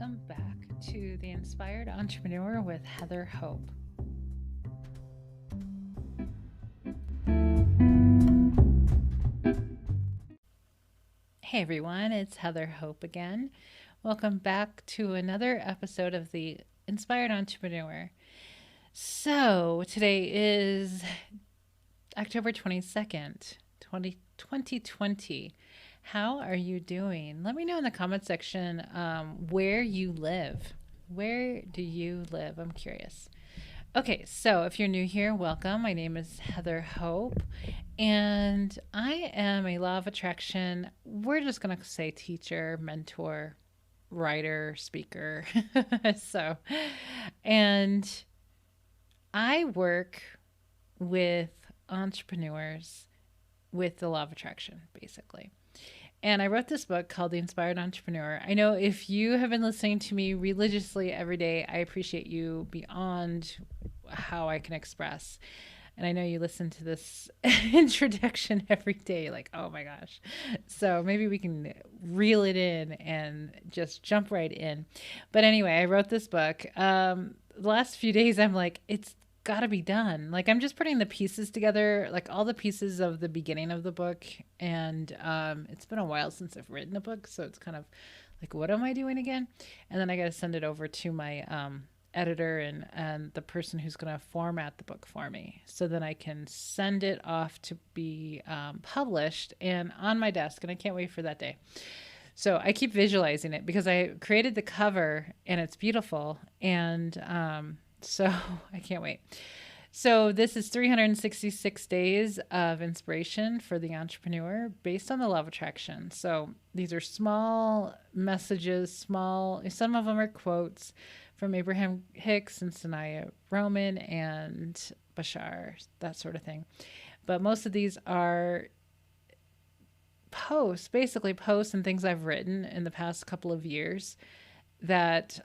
Welcome back to The Inspired Entrepreneur with Heather Hope. Hey everyone, it's Heather Hope again. Welcome back to another episode of The Inspired Entrepreneur. So, today is October 22nd, 2020. How are you doing? Let me know in the comment section where you live. Where do you live? I'm curious. Okay, so if you're new here, welcome. My name is Heather Hope, and I am a law of attraction. We're just going to say teacher, mentor, writer, speaker. so, and I work with entrepreneurs with the law of attraction, basically. And I wrote this book called The Inspired Entrepreneur. I know if you have been listening to me religiously every day, I appreciate you beyond how I can express. And I know you listen to this introduction every day, like, oh my gosh. So maybe we can reel it in and just jump right in. But anyway, I wrote this book. The last few days, I'm like, it's got to be done. Like, I'm just putting the pieces together, like all the pieces of the beginning of the book. And it's been a while since I've written a book. So it's kind of like, what am I doing again? And then I got to send it over to my editor and the person who's going to format the book for me. So then I can send it off to be published and on my desk. And I can't wait for that day. So I keep visualizing it because I created the cover and it's beautiful. And so I can't wait. So this is 366 days of inspiration for the entrepreneur based on the law of attraction. So these are small messages, some of them are quotes from Abraham Hicks and Sanaya Roman and Bashar, that sort of thing. But most of these are basically posts and things I've written in the past couple of years that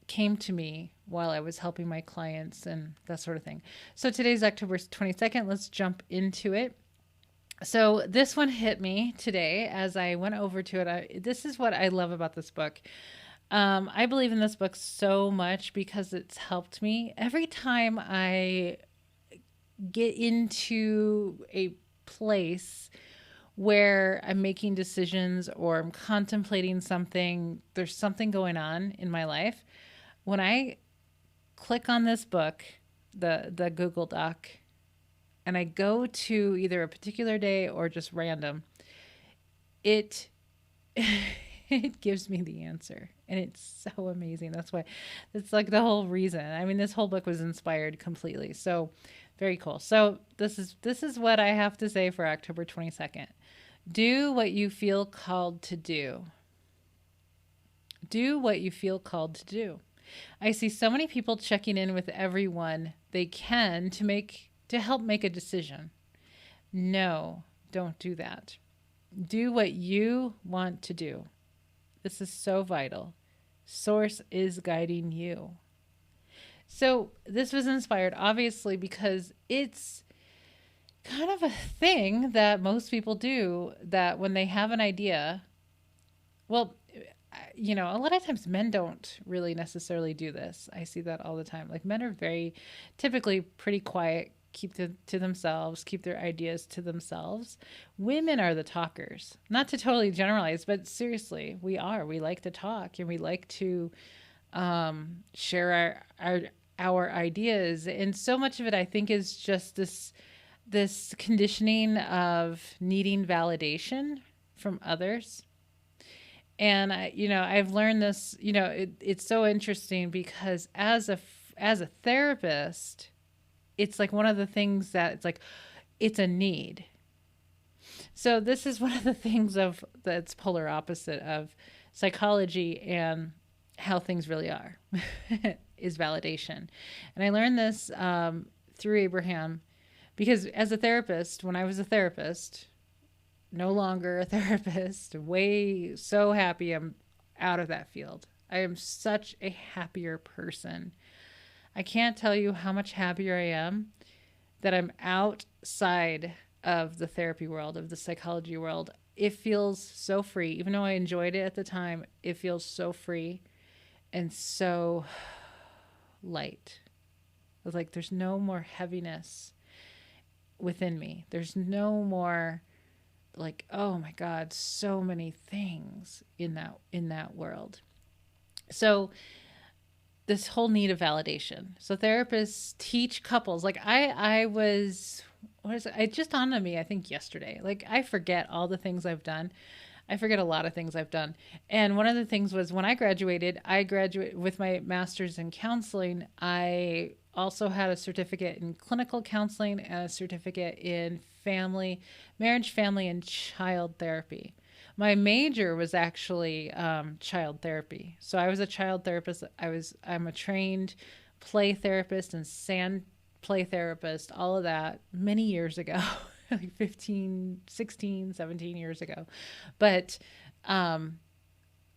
came to me while I was helping my clients and that sort of thing. So today's October 22nd. Let's jump into it. So this one hit me today as I went over to it. This is what I love about this book. I believe in this book so much because it's helped me. Every time I get into a place where I'm making decisions or I'm contemplating something, there's something going on in my life. When I click on this book, the Google Doc, and I go to either a particular day or just random, it it gives me the answer. And it's so amazing. That's why it's like the whole reason. I mean, this whole book was inspired completely. So very cool. So this is what I have to say for October 22nd. Do what you feel called to do. Do what you feel called to do. I see so many people checking in with everyone they can to help make a decision. No, don't do that. Do what you want to do. This is so vital. Source is guiding you. So this was inspired, obviously, because it's kind of a thing that most people do, that when they have an idea, well, a lot of times men don't really necessarily do this. I see that all the time. Like, men are typically pretty quiet, keep to themselves, keep their ideas to themselves. Women are the talkers. Not to totally generalize, but seriously, we like to talk and we like to share our ideas. And so much of it, I think, is just this conditioning of needing validation from others. And I've learned this. It's so interesting because as a therapist, it's like one of the things that it's a need. So this is one of the things that's polar opposite of psychology and how things really are is validation. And I learned this through Abraham because as a therapist, when I was a therapist, no longer a therapist, so happy I'm out of that field. I am such a happier person. I can't tell you how much happier I am that I'm outside of the therapy world, of the psychology world. It feels so free. Even though I enjoyed it at the time, it feels so free. and so light. I was like, there's no more heaviness within me. There's no more like, oh my God, so many things in that world. So this whole need of validation. So therapists teach couples. Like I was, what is it? It just dawned on me, I think yesterday. Like I forget all the things I've done. I forget a lot of things I've done. And one of the things was when I graduated with my master's in counseling. I also had a certificate in clinical counseling and a certificate in marriage, family, and child therapy. My major was actually child therapy. So I was a child therapist. I'm a trained play therapist and sand play therapist, all of that many years ago, like 15, 16, 17 years ago. But um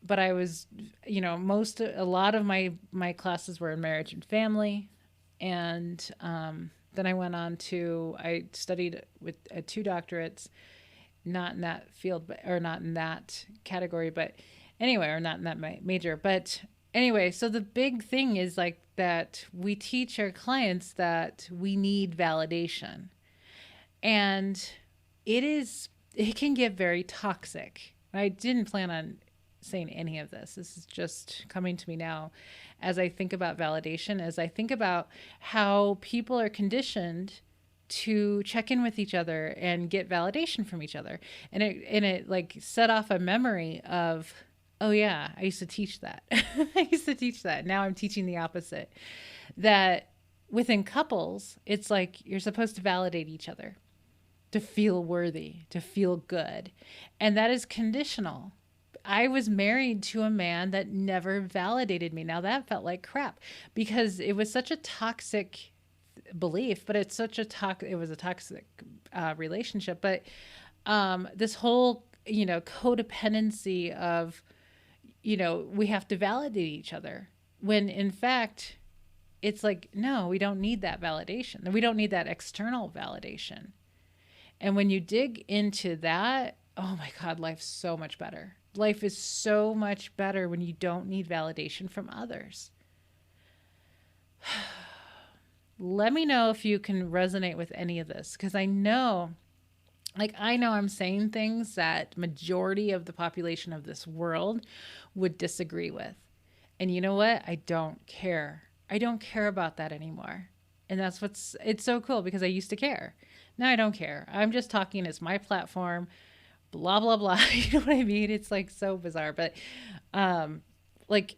but I was, a lot of my classes were in marriage and family, and then I went on to I studied with two doctorates, not in that field, but or not in that category, but anyway, or not in that major, but anyway. So the big thing is like that we teach our clients that we need validation, and it can get very toxic. I didn't plan on saying any of this. This is just coming to me now as I think about validation, as I think about how people are conditioned to check in with each other and get validation from each other. And it like set off a memory of, oh yeah, I used to teach that. I used to teach that. Now I'm teaching the opposite. That within couples, it's like you're supposed to validate each other, to feel worthy, to feel good. And that is conditional. I was married to a man that never validated me. Now that felt like crap because it was such a toxic belief, but it was a toxic relationship. But this whole, codependency of, we have to validate each other when in fact it's like, no, we don't need that validation. We don't need that external validation. And when you dig into that, oh my God, life's so much better. Life is so much better when you don't need validation from others. Let me know if you can resonate with any of this, because I know I'm saying things that majority of the population of this world would disagree with. And you know what? I don't care. I don't care about that anymore. And it's so cool because I used to care. Now I don't care. I'm just talking. It's my platform, blah, blah, blah. You know what I mean? It's like so bizarre. But, like,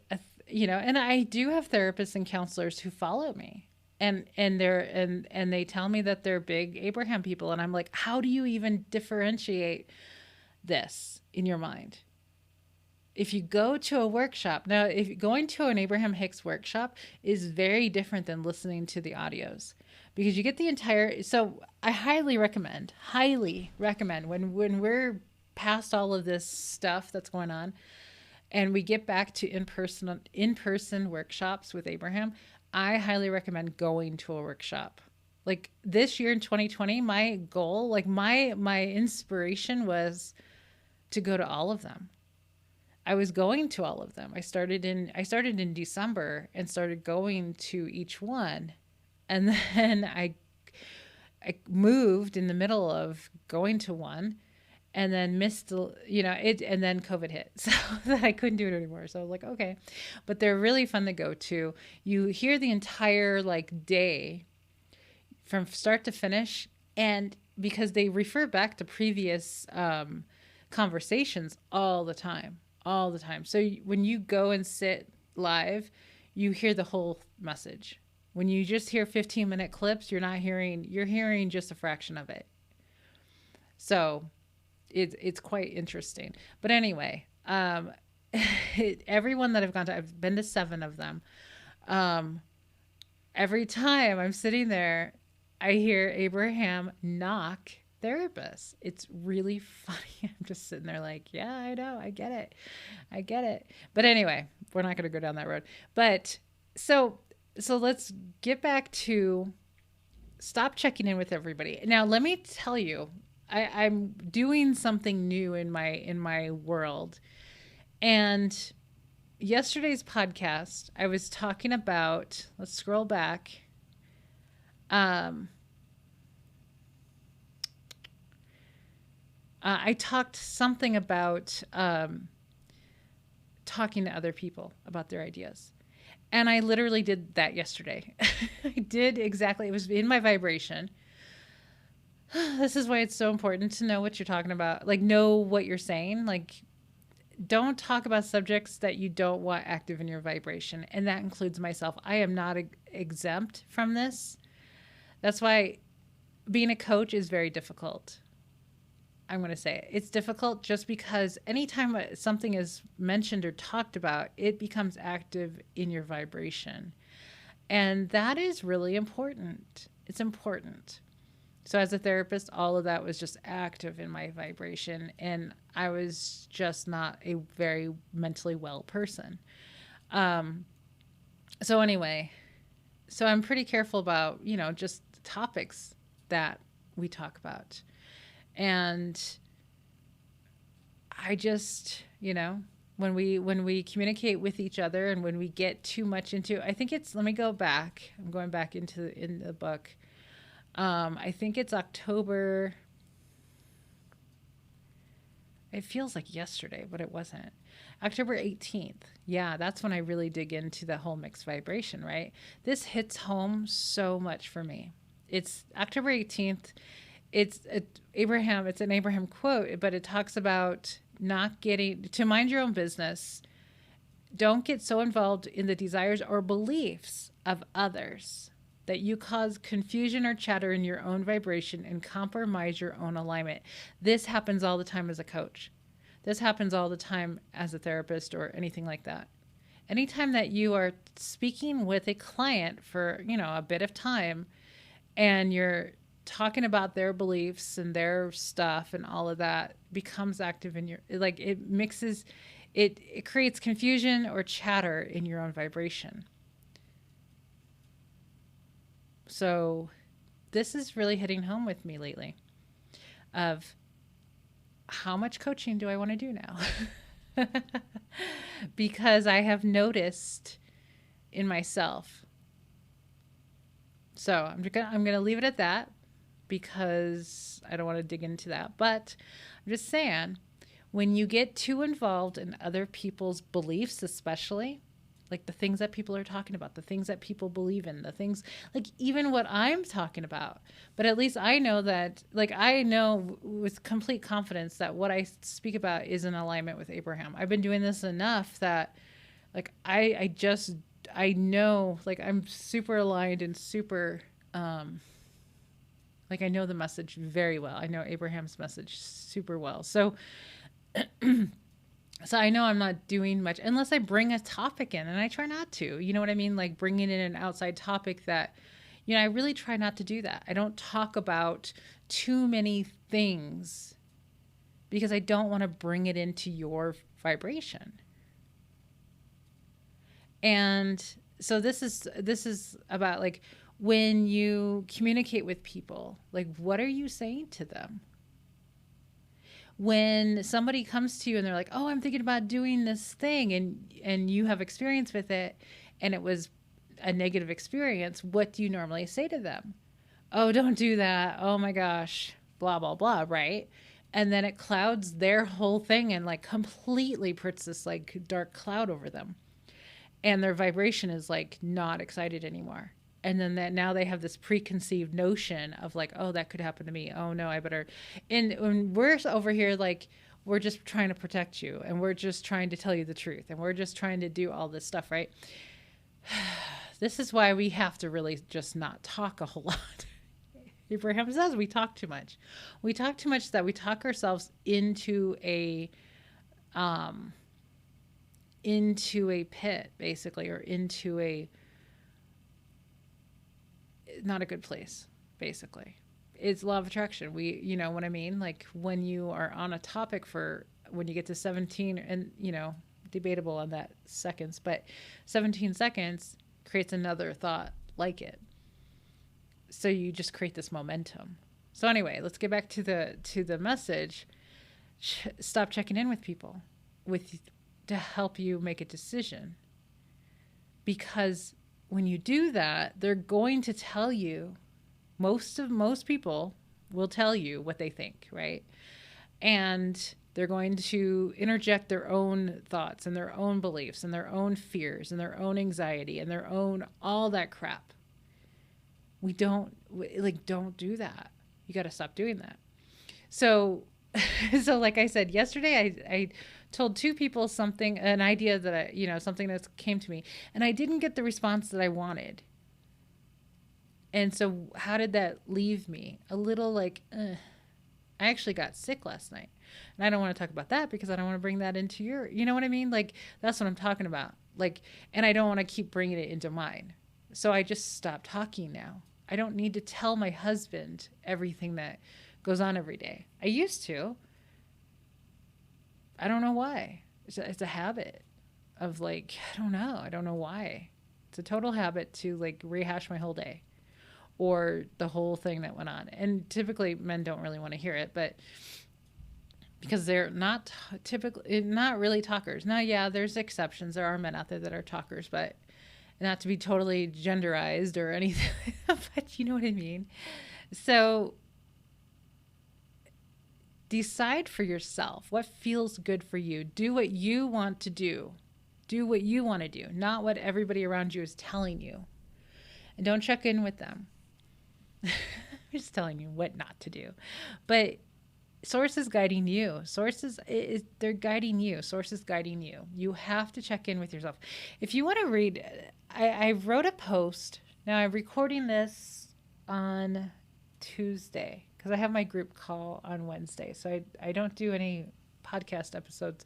and I do have therapists and counselors who follow me. And they tell me that they're big Abraham people. And I'm like, how do you even differentiate this in your mind? If you go to a workshop, now, if going to an Abraham Hicks workshop is very different than listening to the audios because you get the entire, so I highly recommend when we're past all of this stuff that's going on and we get back to in-person workshops with Abraham, I highly recommend going to a workshop. Like this year in 2020, my goal, like my inspiration was to go to all of them. I was going to all of them. I started in December and started going to each one. And then I moved in the middle of going to one and then missed, it, and then COVID hit. So that I couldn't do it anymore. So I was like, okay, but they're really fun to go to. You hear the entire like day from start to finish. And because they refer back to previous conversations all the time. So when you go and sit live, you hear the whole message. When you just hear 15-minute clips, you're hearing just a fraction of it. So it's quite interesting. But anyway, everyone that I've been to 7 of them. Every time I'm sitting there, I hear Abraham knock therapists. It's really funny. I'm just sitting there like, yeah, I know. I get it. But anyway, we're not going to go down that road. But so let's get back to stop checking in with everybody. Now, let me tell you, I'm doing something new in my world. And yesterday's podcast, I was talking about, let's scroll back. Um, I talked something about talking to other people about their ideas. And I literally did that yesterday. I did exactly, it was in my vibration. This is why it's so important to know what you're talking about. Like, know what you're saying. Like, don't talk about subjects that you don't want active in your vibration. And that includes myself. I am not exempt from this. That's why being a coach is very difficult. I'm going to say it. It's difficult just because anytime something is mentioned or talked about, it becomes active in your vibration. And that is really important. It's important. So, as a therapist, all of that was just active in my vibration. And I was just not a very mentally well person. Um, so, anyway, so I'm pretty careful about, just topics that we talk about. And I just, when we communicate with each other and when we get too much into, I think it's, let me go back. I'm going back in the book. I think it's October. It feels like yesterday, but it wasn't. October 18th. Yeah, that's when I really dig into the whole mixed vibration, right? This hits home so much for me. It's October 18th. It's an Abraham quote, but it talks about not getting to mind your own business. Don't get so involved in the desires or beliefs of others that you cause confusion or chatter in your own vibration and compromise your own alignment. This happens all the time as a coach. This happens all the time as a therapist or anything like that. Anytime that you are speaking with a client for, a bit of time and you're talking about their beliefs and their stuff and all of that becomes active in your, like, it mixes, it creates confusion or chatter in your own vibration. So this is really hitting home with me lately of how much coaching do I want to do now? Because I have noticed in myself. So I'm going to leave it at that because I don't want to dig into that. But I'm just saying, when you get too involved in other people's beliefs, especially, like the things that people are talking about, the things that people believe in, the things like even what I'm talking about. But at least I know that, like, I know with complete confidence that what I speak about is in alignment with Abraham. I've been doing this enough that, like, I know, like, I'm super aligned and super, like, I know the message very well. I know Abraham's message super well. So I know I'm not doing much unless I bring a topic in, and I try not to. You know what I mean? Like bringing in an outside topic that, I really try not to do that. I don't talk about too many things because I don't want to bring it into your vibration. And so this is about, like, when you communicate with people, like, what are you saying to them? When somebody comes to you and they're like, "Oh, I'm thinking about doing this thing," and you have experience with it and it was a negative experience, what do you normally say to them? "Oh, don't do that. Oh my gosh, blah blah blah," right? And then it clouds their whole thing and, like, completely puts this, like, dark cloud over them. And their vibration is, like, not excited anymore. And then that now they have this preconceived notion of, like, oh, that could happen to me. Oh no, I better. And when we're over here, like, we're just trying to protect you and we're just trying to tell you the truth and we're just trying to do all this stuff, right? This is why we have to really just not talk a whole lot. Abraham says we talk too much. We talk too much that we talk ourselves into a pit, basically, or into a not a good place, basically. It's law of attraction. You know what I mean? Like, when you are on a topic for, when you get to 17, and, debatable on that seconds, but 17 seconds creates another thought like it. So you just create this momentum. So anyway, let's get back to the message. Stop checking in with people, with to help you make a decision. Because when you do that, they're going to tell you, most people will tell you what they think, right? And they're going to interject their own thoughts and their own beliefs and their own fears and their own anxiety and their own all that crap. We don't do that. You got to stop doing that. So like I said yesterday, I told two people something, an idea that something that came to me, and I didn't get the response that I wanted. And so how did that leave me? A little like, I actually got sick last night. And I don't want to talk about that because I don't want to bring that into your, you know what I mean? Like, that's what I'm talking about. Like, and I don't want to keep bringing it into mine. So I just stopped talking now. I don't need to tell my husband everything that goes on every day. I used to. I don't know why. It's a habit of like, I don't know why. It's a total habit to like rehash my whole day or the whole thing that went on. And typically men don't really want to hear it, but because they're not really talkers. Now, yeah, there's exceptions. There are men out there that are talkers, but not to be totally genderized or anything, but you know what I mean? So decide for yourself what feels good for you. Do what you want to do. Do what you want to do, not what everybody around you is telling you. And don't check in with them. I'm just telling you what not to do. But Source is guiding you. They're guiding you. Source is guiding you. You have to check in with yourself. If you want to read, I wrote a post. Now I'm recording this on Tuesday because I have my group call on Wednesday. So I don't do any podcast episodes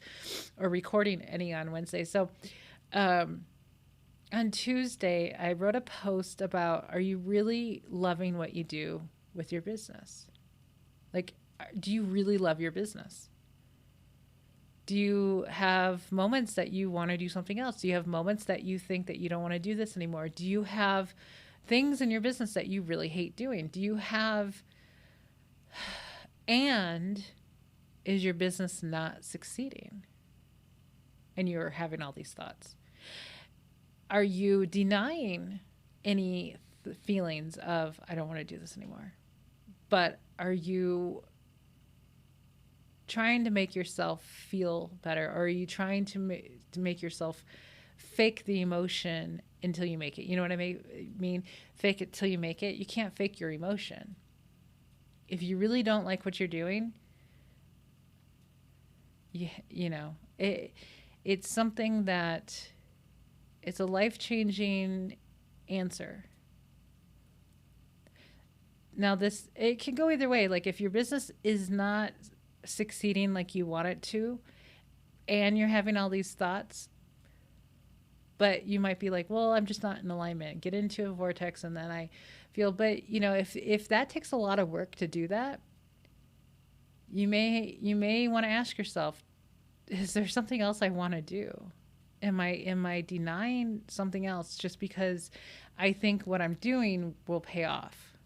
or recording any on Wednesday. So on Tuesday, I wrote a post about, are you really loving what you do with your business? Like, do you really love your business? Do you have moments that you want to do something else? Do you have moments that you think that you don't want to do this anymore? Do you have things in your business that you really hate doing? Do you have, and is your business not succeeding? And you're having all these thoughts. Are you denying any feelings of, I don't want to do this anymore? But are you trying to make yourself feel better? Or are you trying to make yourself fake the emotion until you make it? You know what I mean? Fake it till you make it. You can't fake your emotion. If you really don't like what you're doing, it's something that it's a life-changing answer. Now it can go either way. Like if your business is not succeeding like you want it to, and you're having all these thoughts, but you might be like, well, I'm just not in alignment. Get into a vortex, and then I feel, but if that takes a lot of work to do that, you may want to ask yourself, is there something else I want to do? Am I denying something else just because I think what I'm doing will pay off,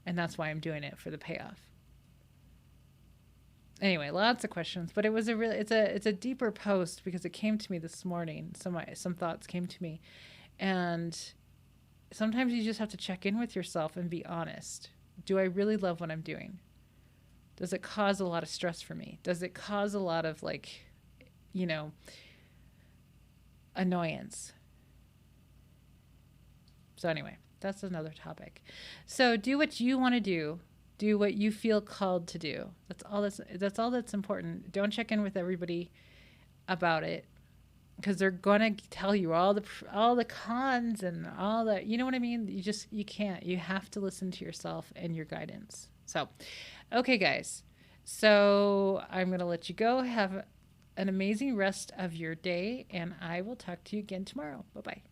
and that's why I'm doing it, for the payoff? Anyway, lots of questions, but it was it's a deeper post because it came to me this morning. Some thoughts came to me, and sometimes you just have to check in with yourself and be honest. Do I really love what I'm doing? Does it cause a lot of stress for me? Does it cause a lot of annoyance? So anyway, that's another topic. So do what you want to do. Do what you feel called to do. That's all that's important. Don't check in with everybody about it, because they're going to tell you all the cons and all that. You know what I mean? You can't. You have to listen to yourself and your guidance. So, okay, guys. So I'm going to let you go. Have an amazing rest of your day, and I will talk to you again tomorrow. Bye-bye.